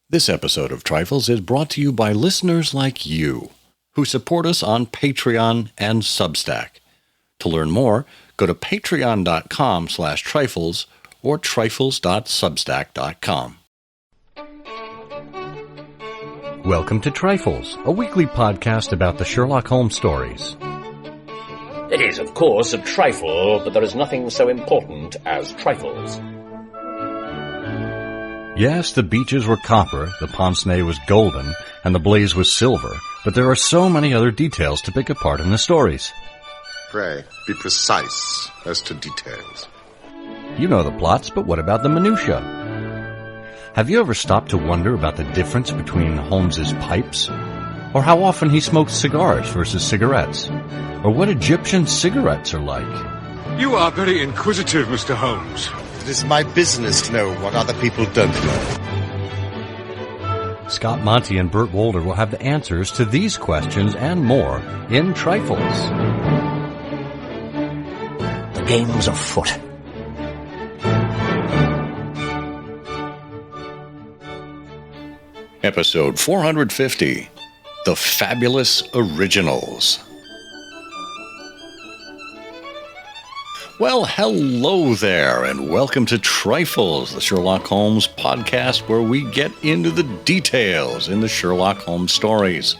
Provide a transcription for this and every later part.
This episode of Trifles is brought to you by listeners like you, who support us on Patreon and Substack. To learn more, go to patreon.com/trifles or trifles.substack.com. Welcome to Trifles, a weekly podcast about the Sherlock Holmes stories. It is, of course, a trifle, but there is nothing so important as trifles. Yes, the beaches were copper, the pince-nez was golden, and the blaze was silver, but there are so many other details to pick apart in the stories. Pray, be precise as to details. You know the plots, but what about the minutiae? Have you ever stopped to wonder about the difference between Holmes's pipes? Or how often he smokes cigars versus cigarettes? Or what Egyptian cigarettes are like? You are very inquisitive, Mr. Holmes. It is my business to know what other people don't know. Scott Monty and Burt Wolder will have the answers to these questions and more in Trifles. The game's afoot. Episode 450, The Fabulous Originals. Well, hello there, and welcome to Trifles, the Sherlock Holmes podcast where we get into the details in the Sherlock Holmes stories.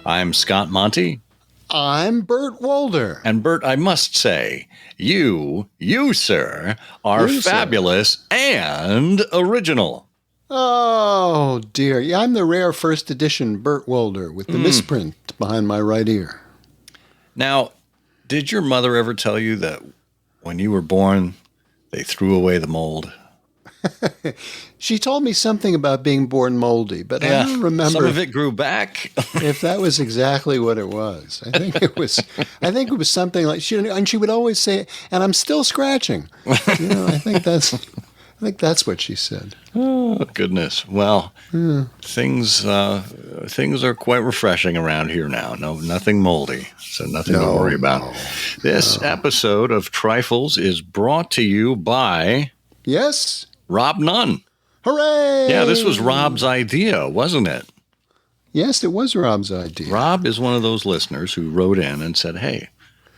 I'm Scott Monty. I'm Burt Wolder. And Burt, I must say, you, sir, are fabulous and original. Oh, dear. Yeah, I'm the rare first edition Burt Wolder with the misprint behind my right ear. Now, did your mother ever tell you that when you were born, they threw away the mold? She told me something about being born moldy, but I don't remember. Some of it grew back. If that was exactly what it was. I think it was something like she would always say, and I'm still scratching. I think that's what she said. Oh, goodness. Well, things are quite refreshing around here now. No, nothing moldy, so nothing to worry about. This episode of Trifles is brought to you by... Yes? Rob Nunn. Hooray! Yeah, this was Rob's idea, wasn't it? Yes, it was Rob's idea. Rob is one of those listeners who wrote in and said, hey,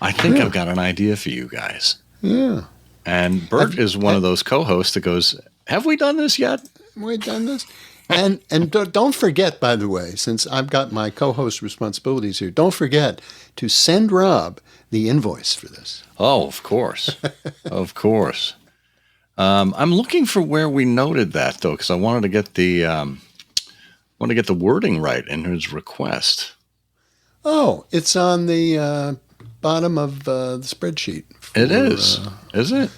I think I've got an idea for you guys. Yeah. And Bert is one of those co-hosts that goes, have we done this yet? Have we done this? And don't forget, by the way, since I've got my co-host responsibilities here, don't forget to send Rob the invoice for this. Oh, of course. Of course. I'm looking for where we noted that, though, because I wanted to get the wording right in his request. Oh, it's on the bottom of the spreadsheet. It is. Is it?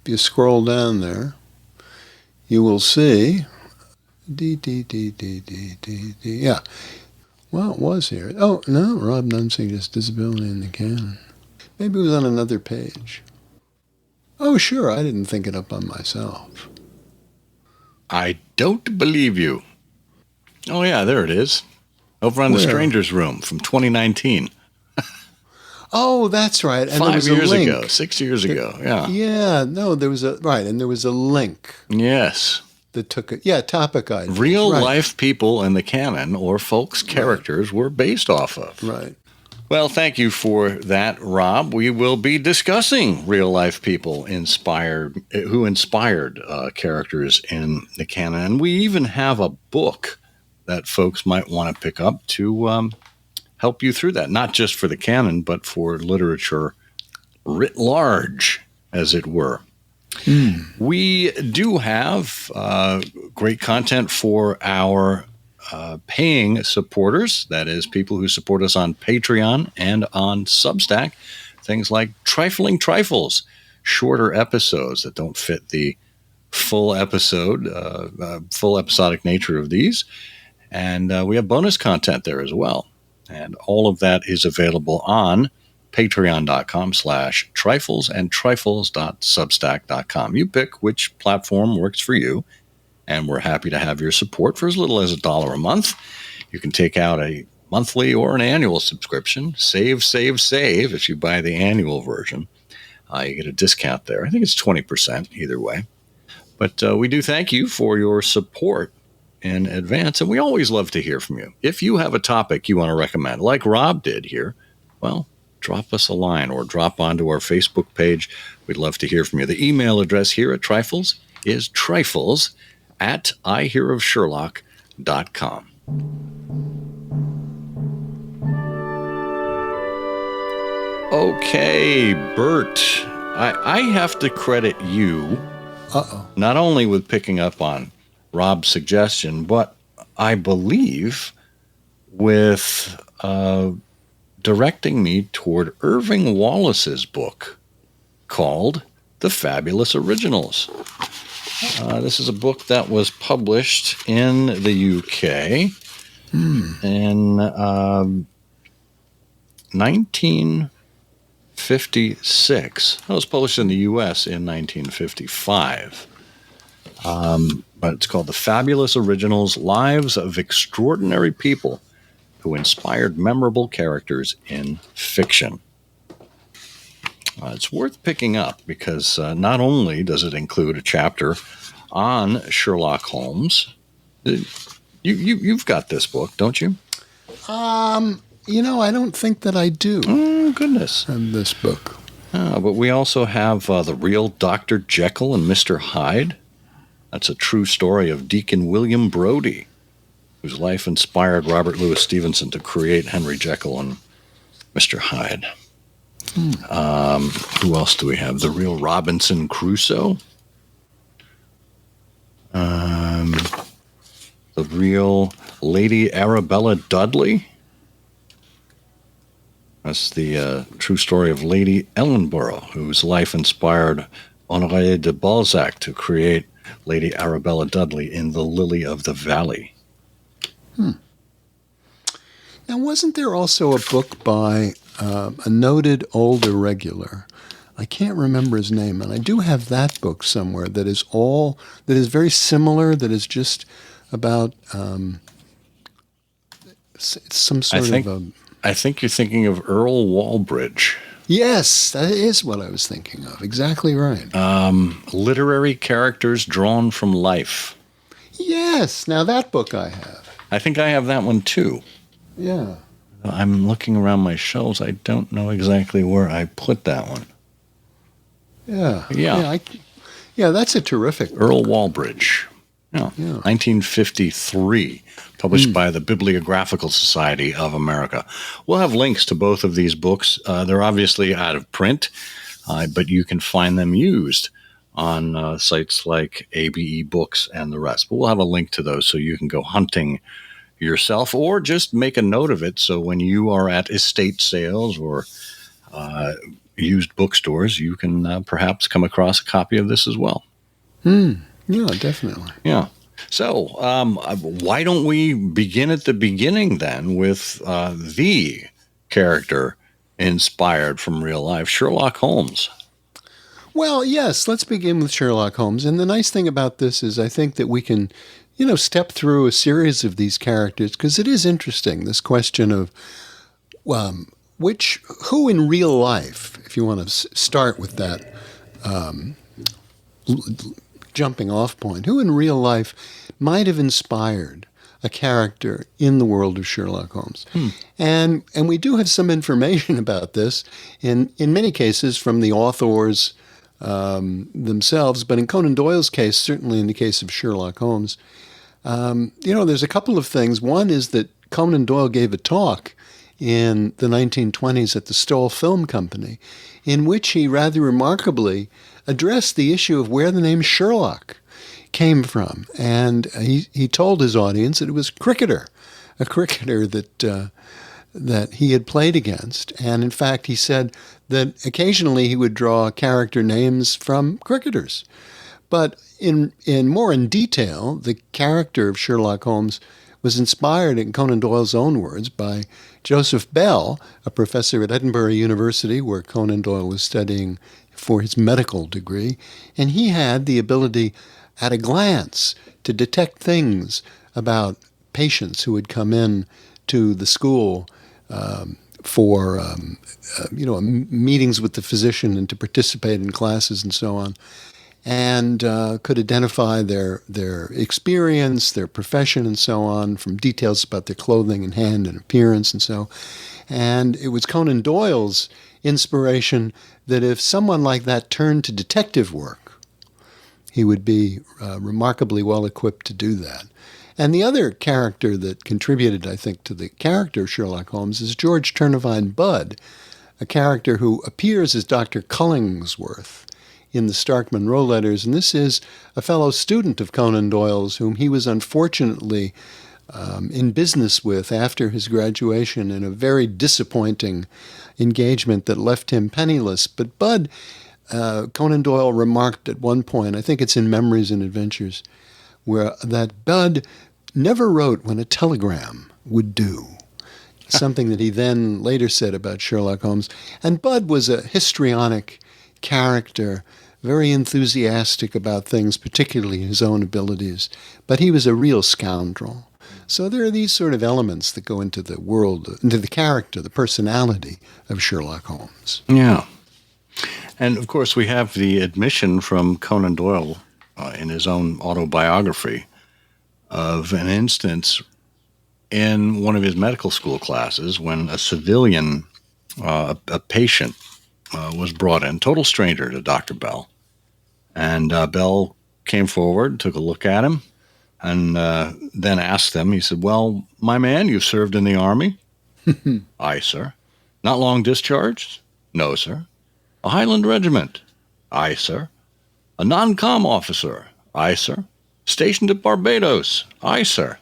If you scroll down there, you will see. Yeah. Well, it was here. Oh, no, Rob Nunn suggests disability in the Canon. Maybe it was on another page. Oh, sure, I didn't think it up on myself. I don't believe you. Oh, yeah, there it is. Over on the Stranger's Room from 2019. Oh, that's right. And 5 years link. ago, 6 years ago, yeah. Yeah, no, there was a link. Yes. That took it. Yeah, topic items. Real life people in the canon or folks' characters were based off of. Right. Well, thank you for that, Rob. We will be discussing real life people who inspired characters in the canon. And we even have a book that folks might want to pick up to help you through that. Not just for the canon, but for literature writ large, as it were. We do have great content for our paying supporters, that is, people who support us on Patreon and on Substack. Things like Trifling Trifles, shorter episodes that don't fit the full episodic nature of these. And we have bonus content there as well. And all of that is available on patreon.com/trifles and trifles.substack.com. You pick which platform works for you, and we're happy to have your support for as little as $1 a month. You can take out a monthly or an annual subscription. Save if you buy the annual version. You get a discount there. I think it's 20% either way. But we do thank you for your support in advance. And we always love to hear from you. If you have a topic you want to recommend, like Rob did here, well, drop us a line or drop onto our Facebook page. We'd love to hear from you. The email address here at Trifles is trifles@ihearofsherlock.com. Okay, Bert, I have to credit you not only with picking up on Rob's suggestion, but I believe with directing me toward Irving Wallace's book called The Fabulous Originals. This is a book that was published in the UK in 1956. It was published in the US in 1955. But it's called The Fabulous Originals, Lives of Extraordinary People Who Inspired Memorable Characters in Fiction. It's worth picking up because not only does it include a chapter on Sherlock Holmes. You've got this book, don't you? I don't think that I do. Oh, goodness. In this book. But we also have The Real Dr. Jekyll and Mr. Hyde. That's a true story of Deacon William Brodie, whose life inspired Robert Louis Stevenson to create Henry Jekyll and Mr. Hyde. Who else do we have? The Real Robinson Crusoe. The Real Lady Arabella Dudley. That's the true story of Lady Ellenborough, whose life inspired Honoré de Balzac to create Lady Arabella Dudley in The Lily of the Valley. Now, wasn't there also a book by a noted old irregular? I can't remember his name, and I do have that book somewhere that is very similar, that is just about some sort of I think you're thinking of Earl Walbridge. Yes, that is what I was thinking of. Exactly right. Literary characters drawn from life. Yes, now that book I have. I think I have that one too. Yeah. I'm looking around my shelves. I don't know exactly where I put that one. Yeah. Yeah. Yeah, that's a terrific book. Earl Walbridge. Yeah. 1953, published by the Bibliographical Society of America. We'll have links to both of these books. They're obviously out of print, but you can find them used on sites like ABE Books and the rest. But we'll have a link to those so you can go hunting yourself or just make a note of it so when you are at estate sales or used bookstores, you can perhaps come across a copy of this as well. Yeah, definitely. Yeah. So why don't we begin at the beginning then with the character inspired from real life, Sherlock Holmes? Well, yes, let's begin with Sherlock Holmes. And the nice thing about this is I think that we can, step through a series of these characters because it is interesting, this question of who in real life, if you want to start with that jumping off point, who in real life might have inspired a character in the world of Sherlock Holmes. And we do have some information about this in many cases from the authors themselves, but in Conan Doyle's case, certainly in the case of Sherlock Holmes, there's a couple of things. One is that Conan Doyle gave a talk in the 1920s at the Stoll Film Company, in which he rather remarkably addressed the issue of where the name Sherlock came from. And he told his audience that it was a cricketer that he had played against. And in fact, he said that occasionally he would draw character names from cricketers. But in more in detail, the character of Sherlock Holmes was inspired, in Conan Doyle's own words, by Joseph Bell, a professor at Edinburgh University, where Conan Doyle was studying for his medical degree. And he had the ability, at a glance, to detect things about patients who had come in to the school for meetings with the physician and to participate in classes and so on. and could identify their experience, their profession, and so on, from details about their clothing and hand and appearance and so. And it was Conan Doyle's inspiration that if someone like that turned to detective work, he would be remarkably well equipped to do that. And the other character that contributed, I think, to the character of Sherlock Holmes is George Turnavine Budd, a character who appears as Dr. Cullingsworth in the Stark Munro letters. And this is a fellow student of Conan Doyle's whom he was unfortunately in business with after his graduation in a very disappointing engagement that left him penniless. But Budd, Conan Doyle remarked at one point, I think it's in Memories and Adventures, where that Budd never wrote when a telegram would do. Something that he then later said about Sherlock Holmes. And Budd was a histrionic character, very enthusiastic about things, particularly his own abilities. But he was a real scoundrel. So there are these sort of elements that go into the world, into the character, the personality of Sherlock Holmes. Yeah. And, of course, we have the admission from Conan Doyle in his own autobiography of an instance in one of his medical school classes when a civilian, a patient, was brought in, total stranger to Dr. Bell. And Bell came forward, took a look at him, and then asked him, he said, "Well, my man, you served in the Army?" "Aye, sir." "Not long discharged?" "No, sir." "A Highland regiment?" "Aye, sir." "A non-com officer?" "Aye, sir." "Stationed at Barbados?" "Aye, sir."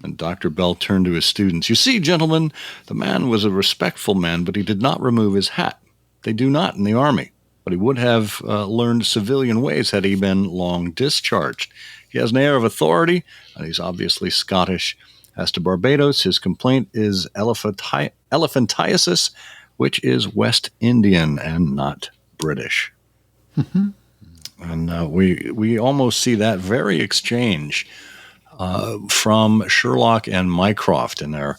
And Dr. Bell turned to his students. "You see, gentlemen, the man was a respectful man, but he did not remove his hat. They do not in the Army. But he would have learned civilian ways had he been long discharged. He has an air of authority, and he's obviously Scottish. As to Barbados, his complaint is elephantiasis, which is West Indian and not British." Mm-hmm. And we almost see that very exchange from Sherlock and Mycroft in their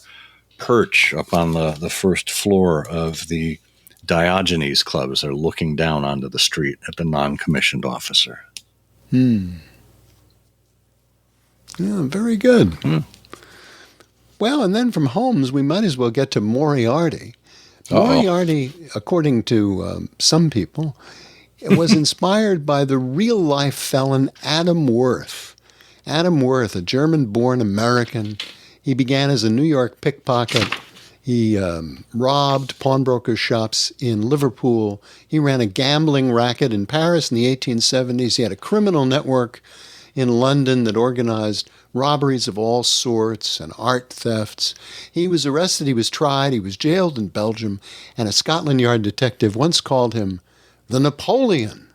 perch up on the first floor of the Diogenes clubs. They're looking down onto the street at the non-commissioned officer. Yeah, very good. Well, and then from Holmes, we might as well get to Moriarty. Moriarty, according to some people, was inspired by the real-life felon Adam Worth. Adam Worth, a German-born American. He began as a New York pickpocket. He robbed pawnbroker shops in Liverpool. He ran a gambling racket in Paris in the 1870s. He had a criminal network in London that organized robberies of all sorts and art thefts. He was arrested, he was tried, he was jailed in Belgium, and a Scotland Yard detective once called him the Napoleon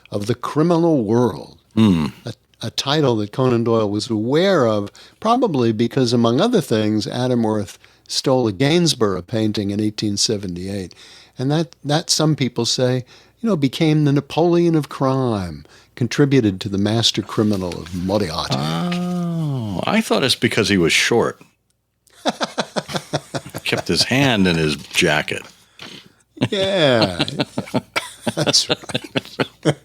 of the criminal world. A title that Conan Doyle was aware of, probably because, among other things, Adam Worth stole a Gainsborough painting in 1878. And that some people say, became the Napoleon of crime, contributed to the master criminal of Moriarty. Oh, I thought it's because he was short. Kept his hand in his jacket. Yeah, that's right.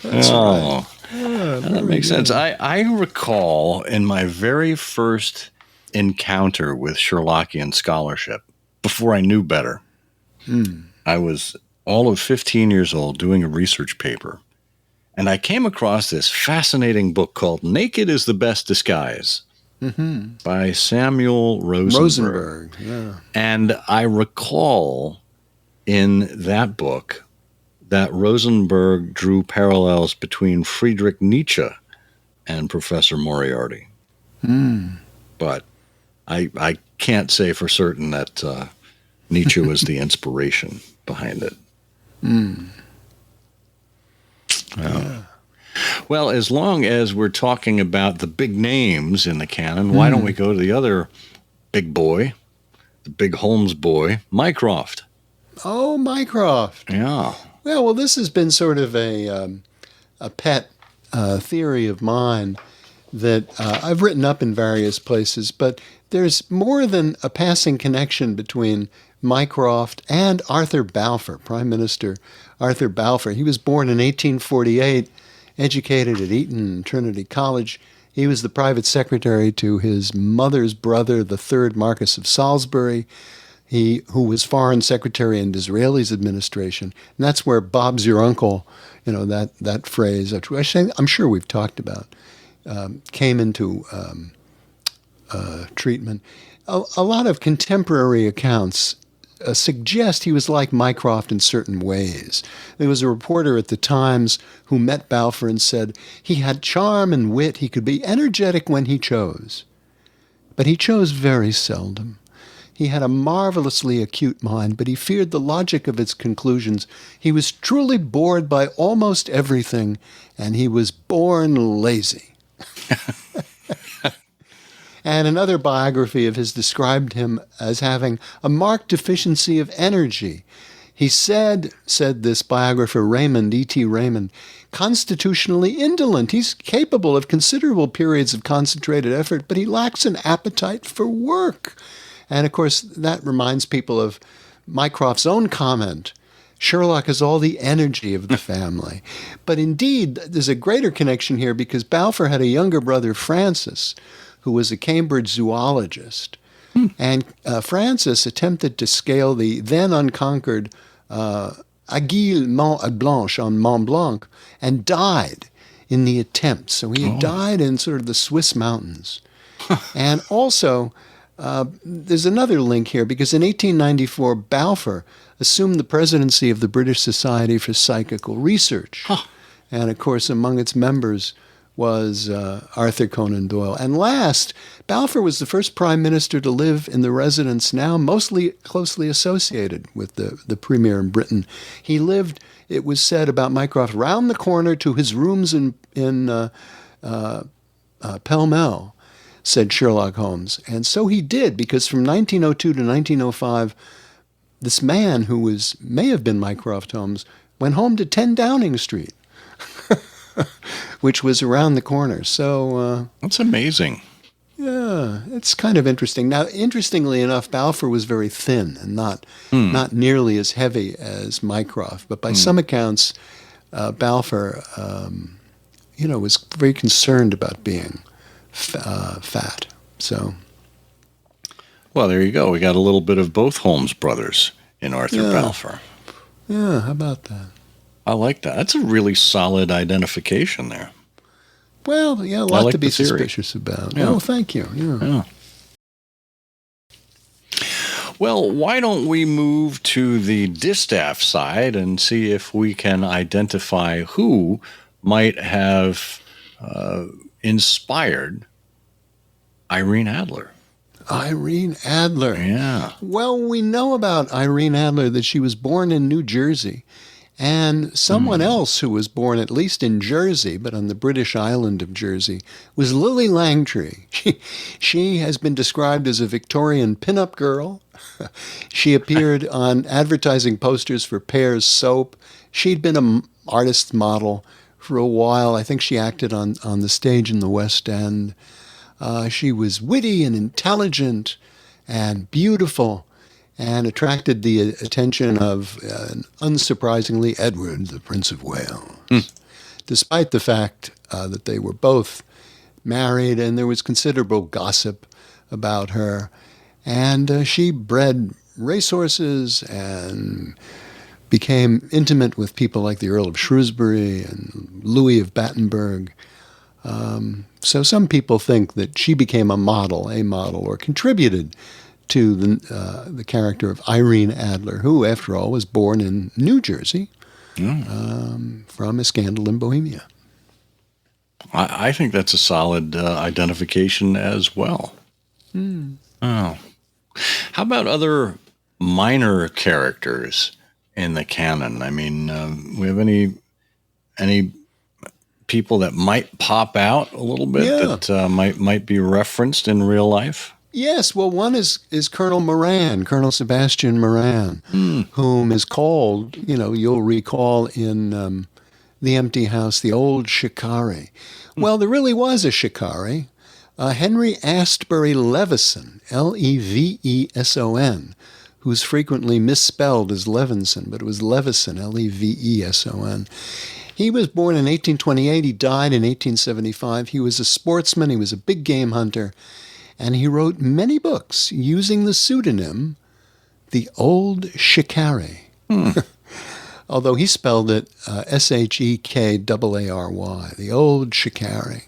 That's right. That makes sense. I recall in my very first encounter with Sherlockian scholarship, before I knew better, I was all of 15 years old doing a research paper, and I came across this fascinating book called Naked is the Best Disguise by Samuel Rosenberg. Yeah. And I recall in that book that Rosenberg drew parallels between Friedrich Nietzsche and Professor Moriarty. But I can't say for certain that Nietzsche was the inspiration behind it. Yeah. Well, as long as we're talking about the big names in the canon, why don't we go to the other big boy, the big Holmes boy, Mycroft? Oh, Mycroft. Yeah. Well, this has been sort of a pet theory of mine that I've written up in various places, but there's more than a passing connection between Mycroft and Arthur Balfour, Prime Minister Arthur Balfour. He was born in 1848, educated at Eton and Trinity College. He was the private secretary to his mother's brother, the third Marquess of Salisbury, who was foreign secretary in Disraeli's administration. And that's where Bob's your uncle, that phrase, which I'm sure we've talked about, came into treatment. A lot of contemporary accounts suggest he was like Mycroft in certain ways. There was a reporter at the Times who met Balfour and said he had charm and wit. He could be energetic when he chose, but he chose very seldom. He had a marvelously acute mind, but he feared the logic of its conclusions. He was truly bored by almost everything, and he was born lazy. And another biography of his described him as having a marked deficiency of energy. He said this biographer Raymond, E.T. Raymond, constitutionally indolent. He's capable of considerable periods of concentrated effort, but he lacks an appetite for work. And of course, that reminds people of Mycroft's own comment, Sherlock has all the energy of the family. But indeed, there's a greater connection here because Balfour had a younger brother, Francis, who was a Cambridge zoologist. And Francis attempted to scale the then unconquered Aiguille Mont Blanche on Mont Blanc and died in the attempt. So he had died in sort of the Swiss mountains. And also, there's another link here because in 1894, Balfour assumed the presidency of the British Society for Psychical Research. And of course, among its members was Arthur Conan Doyle. And last, Balfour was the first prime minister to live in the residence now mostly closely associated with the premier in Britain. He lived, it was said about Mycroft, round the corner to his rooms in Pall Mall, said Sherlock Holmes. And so he did, because from 1902 to 1905, this man who may have been Mycroft Holmes went home to 10 Downing Street, which was around the corner. So that's amazing. Yeah, it's kind of interesting. Now, interestingly enough, Balfour was very thin and not nearly as heavy as Mycroft. But by some accounts, Balfour, was very concerned about being fat. So, well, there you go. We got a little bit of both Holmes brothers in Arthur Balfour. Yeah, how about that? I like that. That's a really solid identification there. Well, yeah, a lot like to be the theory. suspicious about. Yeah. Oh, thank you. Yeah. Well, why don't we move to the distaff side and see if we can identify who might have inspired Irene Adler. Irene Adler. Yeah. Well, we know about Irene Adler that she was born in New Jersey. And someone else who was born at least in Jersey, but on the British island of Jersey, was Lily Langtry. She has been described as a Victorian pinup girl. She appeared on advertising posters for Pear's soap. She'd been an artist's model for a while. I think she acted on the stage in the West End. She was witty and intelligent and beautiful, and attracted the attention of, unsurprisingly, Edward, the Prince of Wales, despite the fact that they were both married and there was considerable gossip about her. And she bred racehorses and became intimate with people like the Earl of Shrewsbury and Louis of Battenberg. So some people think that she became a model, or contributed to the character of Irene Adler, who, after all, was born in New Jersey from a scandal in Bohemia. I think that's a solid identification as well. Oh. How about other minor characters in the canon? I mean, we have any people that might pop out a little bit that might be referenced in real life? Yes, well, one is Colonel Moran, Colonel Sebastian Moran, whom is called, you'll recall in the The Empty House, The Old Shikari. Well, there really was a shikari. Henry Astbury Leveson, Leveson, who's frequently misspelled as Levinson, but it was Leveson, Leveson. He was born in 1828. He died in 1875. He was a sportsman. He was a big game hunter. And he wrote many books using the pseudonym The Old Shikari. Although he spelled it Shekary, The Old Shikari.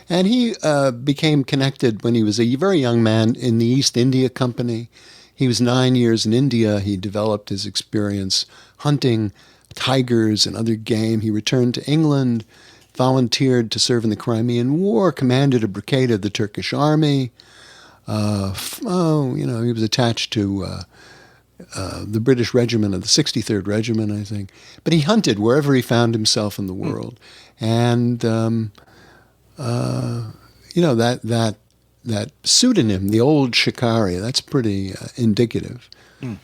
And he became connected when he was a very young man in the East India Company. He was 9 years in India. He developed his experience hunting tigers and other game. He returned to England, volunteered to serve in the Crimean War, commanded a brigade of the Turkish army. He was attached to the British regiment of the 63rd Regiment, I think. But he hunted wherever he found himself in the world. And, that pseudonym, The Old Shikari, that's pretty indicative.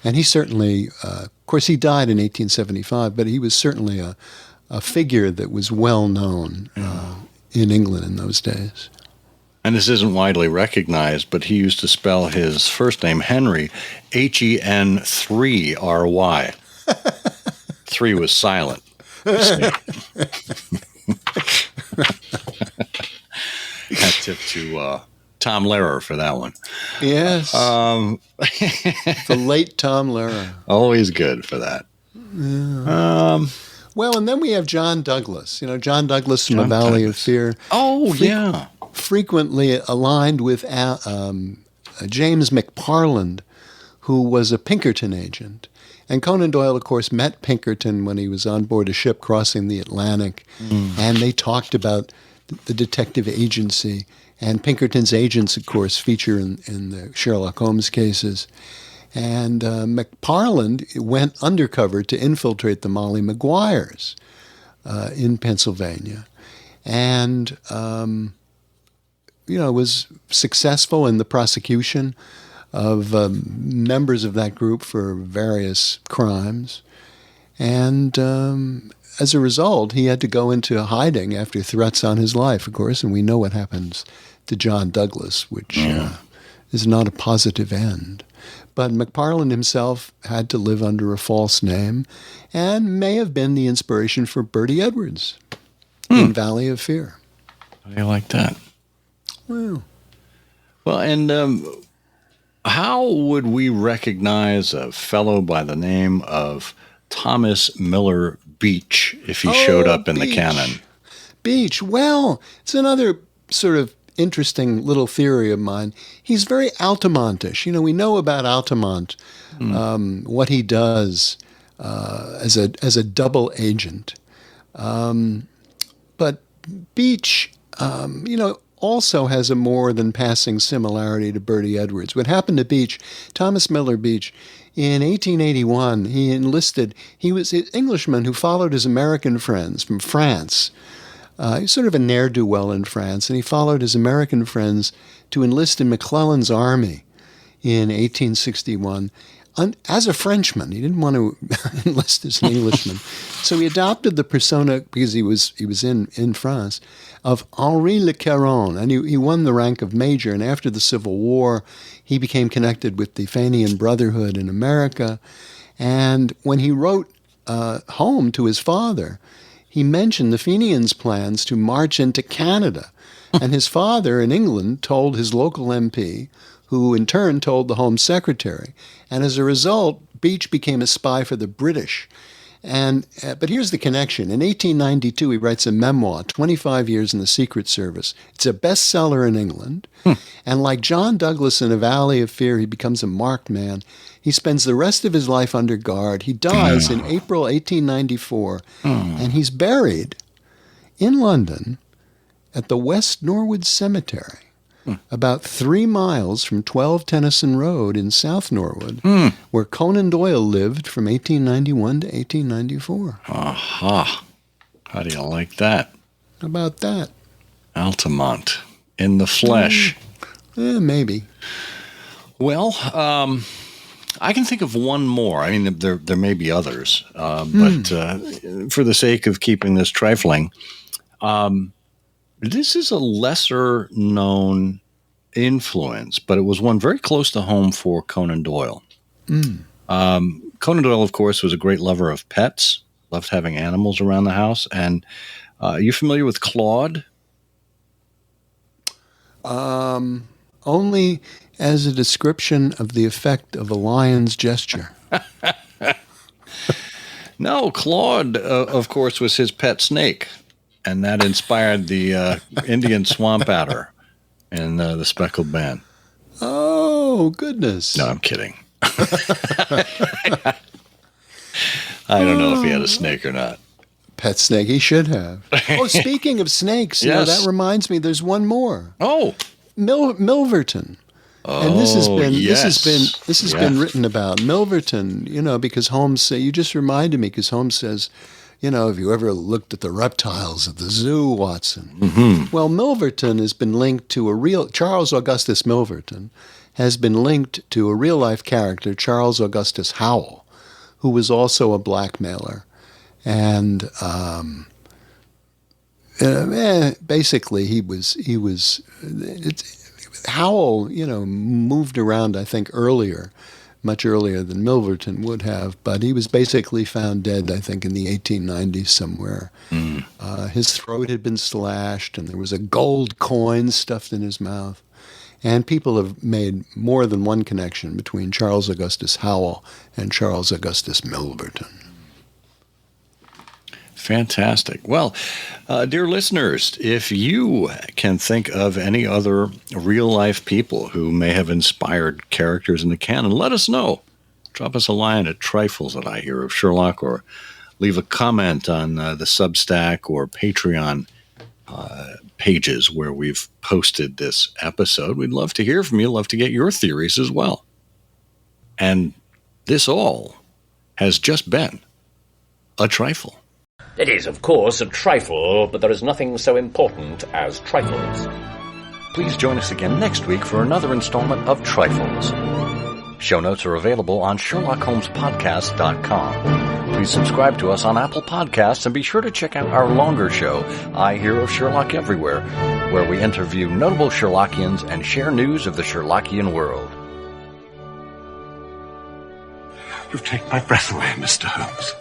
And he certainly, of course, he died in 1875, but he was certainly a figure that was well known in England in those days. And this isn't widely recognized, but he used to spell his first name, Henry, Hen3RY. 3 was silent. Hat tip to Tom Lehrer for that one. Yes. The late Tom Lehrer. Always good for that. Yeah. Well, and then we have John Douglas. John Douglas from A Valley of Fear. Oh, yeah. Frequently aligned with James McParland, who was a Pinkerton agent. And Conan Doyle, of course, met Pinkerton when he was on board a ship crossing the Atlantic. And they talked about the detective agency. And Pinkerton's agents, of course, feature in the Sherlock Holmes cases. And McParland went undercover to infiltrate the Molly Maguires in Pennsylvania. And, was successful in the prosecution of members of that group for various crimes. And as a result, he had to go into hiding after threats on his life, of course, and we know what happens to John Douglas, which is not a positive end. But McParland himself had to live under a false name and may have been the inspiration for Bertie Edwards in Valley of Fear. How do you like that? Well, and how would we recognize a fellow by the name of Thomas Miller Beach if he showed up in the canon? Beach. Well, it's another sort of interesting little theory of mine. He's very Altamontish. We know about Altamont, what he does as a double agent. But Beach, also has a more than passing similarity to Bertie Edwards. What happened to Beach, Thomas Miller Beach, in 1881, he enlisted. He was an Englishman who followed his American friends from France. He's sort of a ne'er-do-well in France, and he followed his American friends to enlist in McClellan's army in 1861 as a Frenchman. He didn't want to enlist as an Englishman. So he adopted the persona, because he was in France, of Henri Le Caron, and he won the rank of major. And after the Civil War, he became connected with the Fenian Brotherhood in America. And when he wrote home to his father, he mentioned the Fenians' plans to march into Canada. And his father in England told his local MP, who in turn told the Home Secretary. And as a result, Beach became a spy for the British. But here's the connection. In 1892, he writes a memoir, 25 Years in the Secret Service. It's a bestseller in England. And like John Douglas in A Valley of Fear, he becomes a marked man. He spends the rest of his life under guard. He dies in April 1894, and he's buried in London at the West Norwood Cemetery, about 3 miles from 12 Tennyson Road in South Norwood, where Conan Doyle lived from 1891 to 1894. Aha. How do you like that? How about that? Altamont in the flesh. Maybe. Well, I can think of one more. I mean, there may be others, but for the sake of keeping this trifling, this is a lesser known influence, but it was one very close to home for Conan Doyle. Conan Doyle, of course, was a great lover of pets, loved having animals around the house. And are you familiar with Claude? Only as a description of the effect of a lion's gesture. No, Claude, of course, was his pet snake. And that inspired the Indian swamp adder and the speckled man. Oh, goodness. No, I'm kidding. I don't know if he had a snake or not. Pet snake, he should have. Oh, speaking of snakes, you know, Yes. that reminds me, there's one more. Oh, Milverton. And this has been written about. Milverton, you know, because Holmes you just reminded me, because Holmes says, you know, have you ever looked at the reptiles at the zoo, Watson? Mm-hmm. Well, Milverton has been linked to Charles Augustus Milverton has been linked to a real-life character, Charles Augustus Howell, who was also a blackmailer. And basically Howell, you know, moved around, I think, much earlier than Milverton would have, but he was basically found dead, I think, in the 1890s somewhere. His throat had been slashed, and there was a gold coin stuffed in his mouth. And people have made more than one connection between Charles Augustus Howell and Charles Augustus Milverton. fantastic. Well, dear listeners, if you can think of any other real-life people who may have inspired characters in the canon, let us know. Drop us a line at Trifles at I Hear of Sherlock, or leave a comment on the Substack or Patreon pages where we've posted this episode. We'd love to hear from you, love to get your theories as well. And this all has just been a trifle. It is, of course, a trifle, but there is nothing so important as trifles. Please join us again next week for another installment of Trifles. Show notes are available on SherlockHolmesPodcast.com. Please subscribe to us on Apple Podcasts and be sure to check out our longer show, I Hear of Sherlock Everywhere, where we interview notable Sherlockians and share news of the Sherlockian world. You've taken my breath away, Mr. Holmes.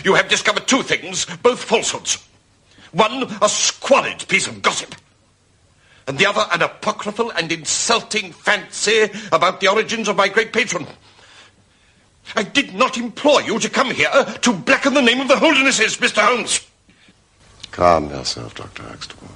You have discovered two things, both falsehoods. One, a squalid piece of gossip. And the other, an apocryphal and insulting fancy about the origins of my great patron. I did not implore you to come here to blacken the name of the Holdernesses, Mr. Holmes. Calm yourself, Dr. Huxtable.